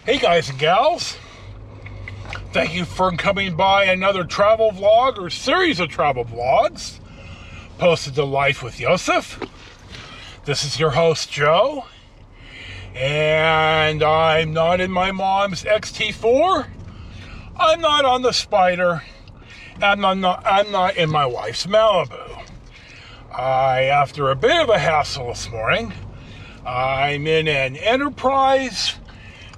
Hey guys and gals, thank you for coming by another travel vlog or series of travel vlogs posted to Life with Yosef. This is your host Joe, and I'm not in my mom's XT4, I'm not on the Spider, and I'm not in my wife's Malibu. After a bit of a hassle this morning, I'm in an Enterprise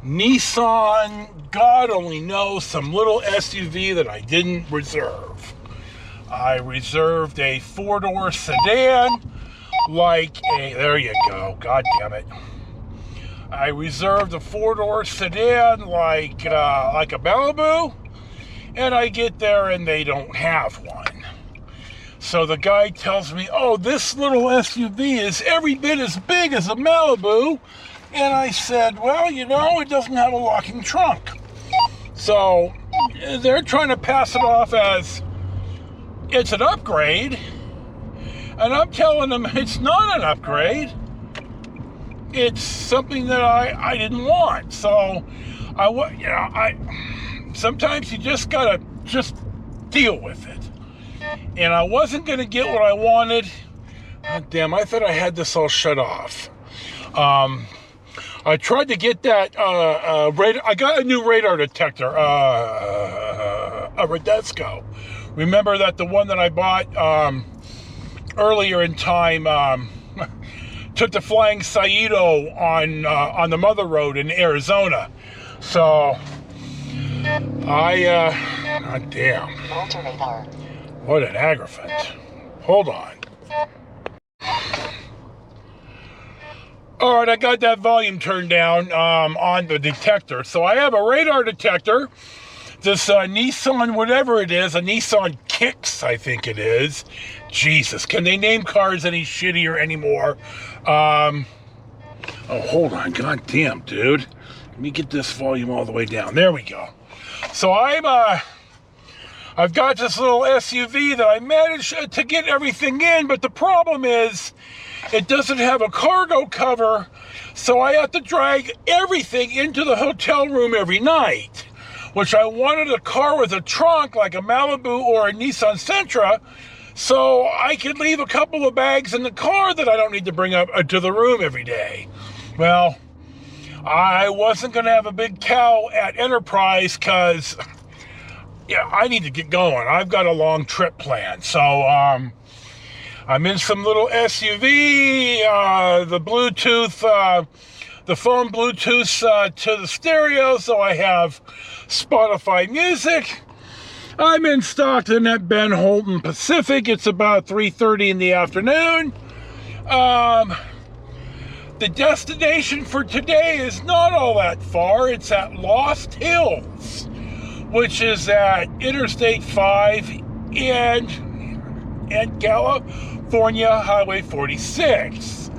Nissan, God only knows, some little SUV that I didn't reserve. I reserved a four-door sedan, there you go, God damn it. I reserved a four-door sedan like a Malibu, and I get there and they don't have one. So the guy tells me, oh, this little SUV is every bit as big as a Malibu. And I said, well, you know, it doesn't have a locking trunk. So they're trying to pass it off as it's an upgrade. And I'm telling them it's not an upgrade. It's something that I didn't want. So sometimes you just gotta deal with it. And I wasn't gonna get what I wanted. Oh, damn, I thought I had this all shut off. I tried to get that radar. I got a new radar detector, a Radesco. Remember that the one that I bought earlier in time took the Flying Saito on the Mother Road in Arizona. So God damn. Alternator. What an aggravant. Hold on. All right, I got that volume turned down on the detector. So I have a radar detector. This Nissan, whatever it is, a Nissan Kicks, I think it is. Jesus, can they name cars any shittier anymore? Oh, hold on. God damn, dude. Let me get this volume all the way down. There we go. So I've got this little SUV that I managed to get everything in, but the problem is it doesn't have a cargo cover, so I have to drag everything into the hotel room every night, which I wanted a car with a trunk like a Malibu or a Nissan Sentra, so I could leave a couple of bags in the car that I don't need to bring up to the room every day. Well, I wasn't going to have a big cow at Enterprise because, yeah, I need to get going. I've got a long trip planned, so I'm in some little SUV, the Bluetooth, the phone Bluetooth to the stereo, so I have Spotify music. I'm in Stockton at Ben Holton Pacific. It's about 3:30 in the afternoon. The destination for today is not all that far. It's at Lost Hills, which is at Interstate 5 and California Highway 46.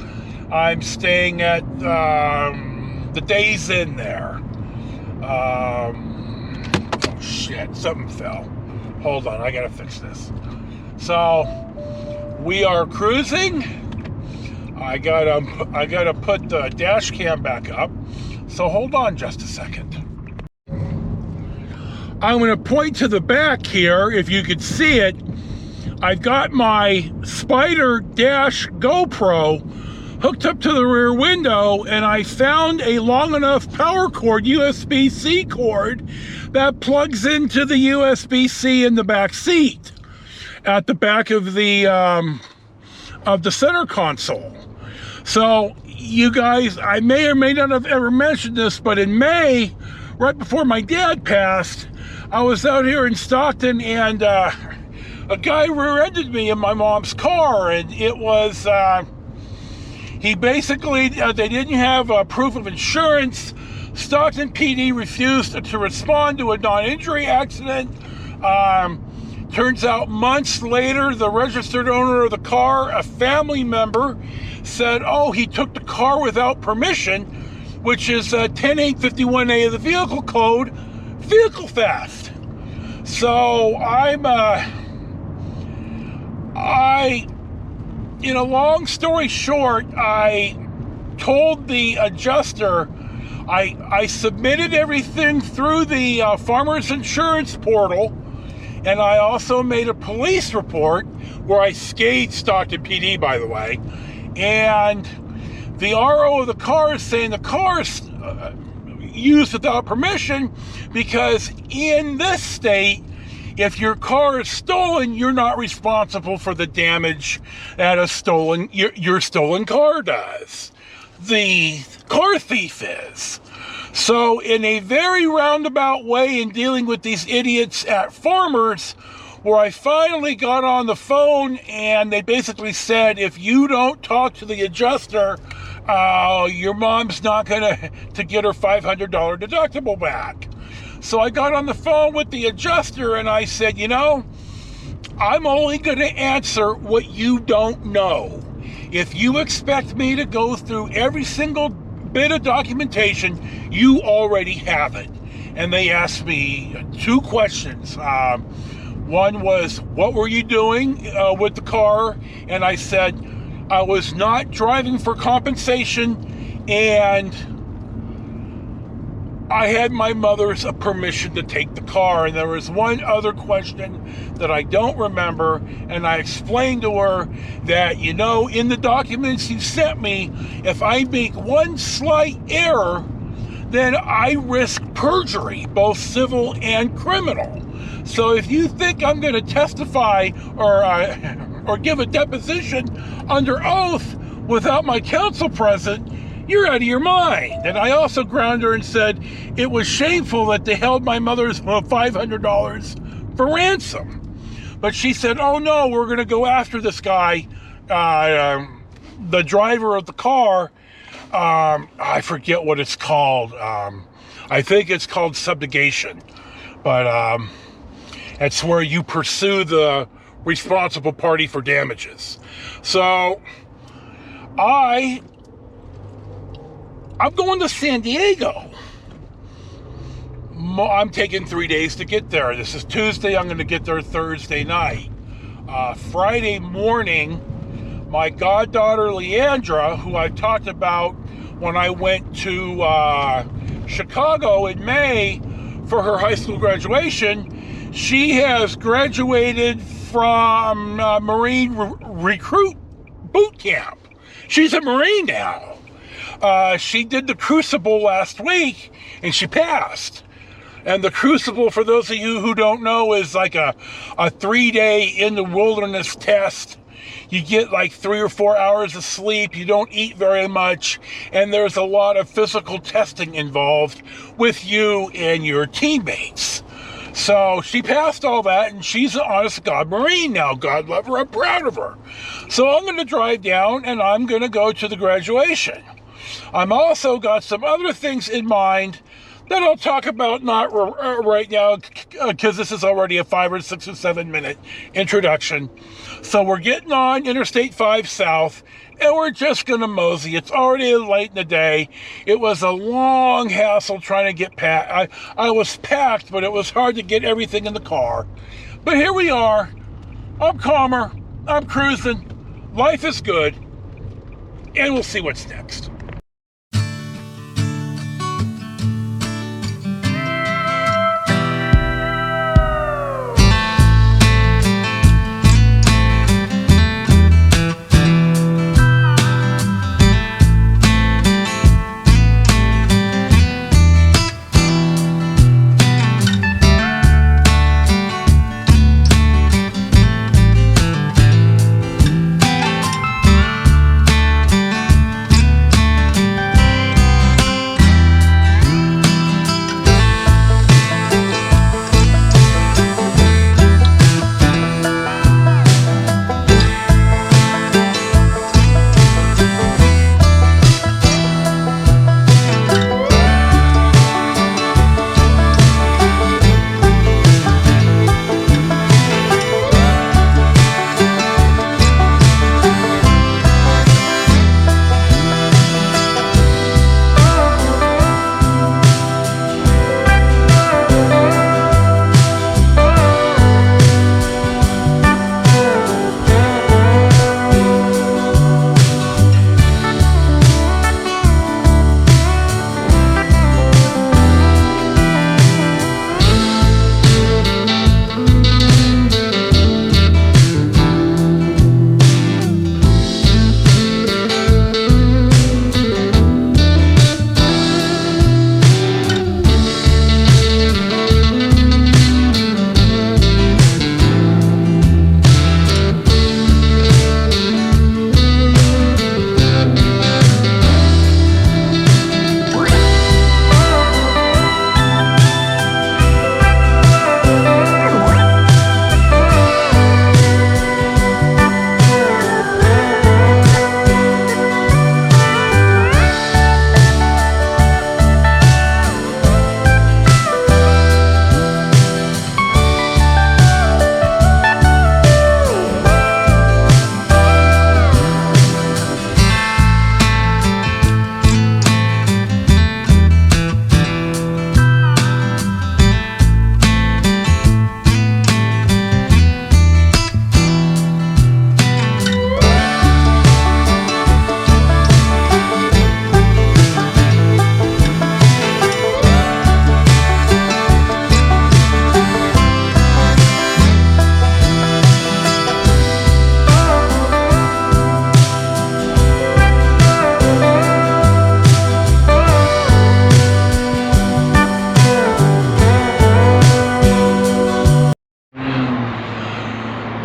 I'm staying at the Days Inn there. Oh shit, something fell. Hold on, I gotta fix this. So we are cruising. I gotta put the dash cam back up. So hold on just a second. I'm gonna point to the back here if you could see it. I've got my Spider Dash GoPro hooked up to the rear window, and I found a long enough power cord, USB-C cord, that plugs into the USB-C in the back seat at the back of the center console. So you guys, I may or may not have ever mentioned this, but in May, right before my dad passed, I was out here in Stockton, and a guy rear-ended me in my mom's car, and it was, he basically, they didn't have proof of insurance. Stockton PD refused to respond to a non-injury accident. Turns out months later, the registered owner of the car, a family member, said, oh, he took the car without permission, which is 10851A of the vehicle code, vehicle theft. So in a long story short, I told the adjuster I submitted everything through the farmer's insurance portal, and I also made a police report where I scathed Stockton PD, by the way. And the RO of the car is saying the car is used without permission because in this state, if your car is stolen, you're not responsible for the damage that your stolen car does. The car thief is. So in a very roundabout way in dealing with these idiots at Farmers, where I finally got on the phone and they basically said, if you don't talk to the adjuster, your mom's not going to get her $500 deductible back. So I got on the phone with the adjuster and I said, I'm only going to answer what you don't know. If you expect me to go through every single bit of documentation, you already have it. And they asked me 2 questions. One was, what were you doing with the car? And I said, I was not driving for compensation, and I had my mother's permission to take the car. And there was one other question that I don't remember, and I explained to her that, in the documents you sent me, if I make one slight error, then I risk perjury, both civil and criminal. So if you think I'm going to testify or give a deposition under oath without my counsel present, you're out of your mind. And I also grounded her and said it was shameful that they held my mother's $500 for ransom. But she said, oh no, we're going to go after this guy, the driver of the car. I forget what it's called. I think it's called subjugation. But it's where you pursue the responsible party for damages. So I'm going to San Diego. I'm taking 3 days to get there. This is Tuesday. I'm going to get there Thursday night. Friday morning, my goddaughter Leandra, who I talked about when I went to Chicago in May for her high school graduation, she has graduated from Marine Recruit Boot Camp. She's a Marine now. She did the Crucible last week, and she passed. And the Crucible, for those of you who don't know, is like a 3-day in the wilderness test. You get like 3 or 4 hours of sleep. You don't eat very much. And there's a lot of physical testing involved with you and your teammates. So she passed all that, and she's an honest-to-God Marine now. God love her. I'm proud of her. So I'm going to drive down, and I'm going to go to the graduation. I'm also got some other things in mind that I'll talk about not right now, because this is already a 5 or 6 or 7 minute introduction. So we're getting on Interstate 5 South, and we're just going to mosey. It's already late in the day. It was a long hassle trying to get packed. I was packed, but it was hard to get everything in the car. But here we are. I'm calmer. I'm cruising. Life is good. And we'll see what's next.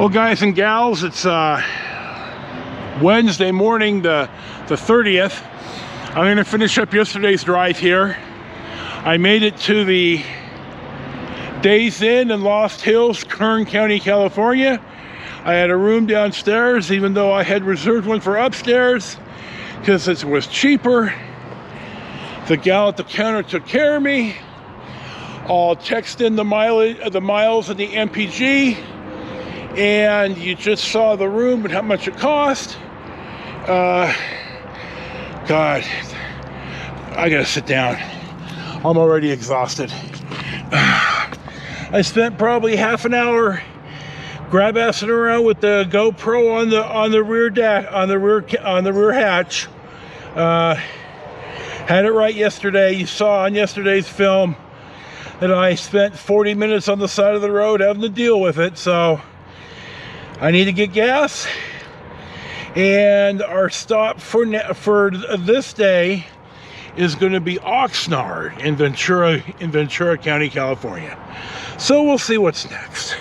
Well, guys and gals, it's Wednesday morning, the 30th. I'm going to finish up yesterday's drive here. I made it to the Days Inn in Lost Hills, Kern County, California. I had a room downstairs, even though I had reserved one for upstairs because it was cheaper. The gal at the counter took care of me. I'll text in the miles and the MPG, and you just saw the room and how much it cost. God, I gotta sit down. I'm already exhausted. I spent probably half an hour grab-assing around with the GoPro on the rear deck, on the rear hatch. Had it right yesterday. You saw on yesterday's film that I spent 40 minutes on the side of the road having to deal with it. So I need to get gas. And our stop for this day is going to be Oxnard in Ventura County, California. So we'll see what's next.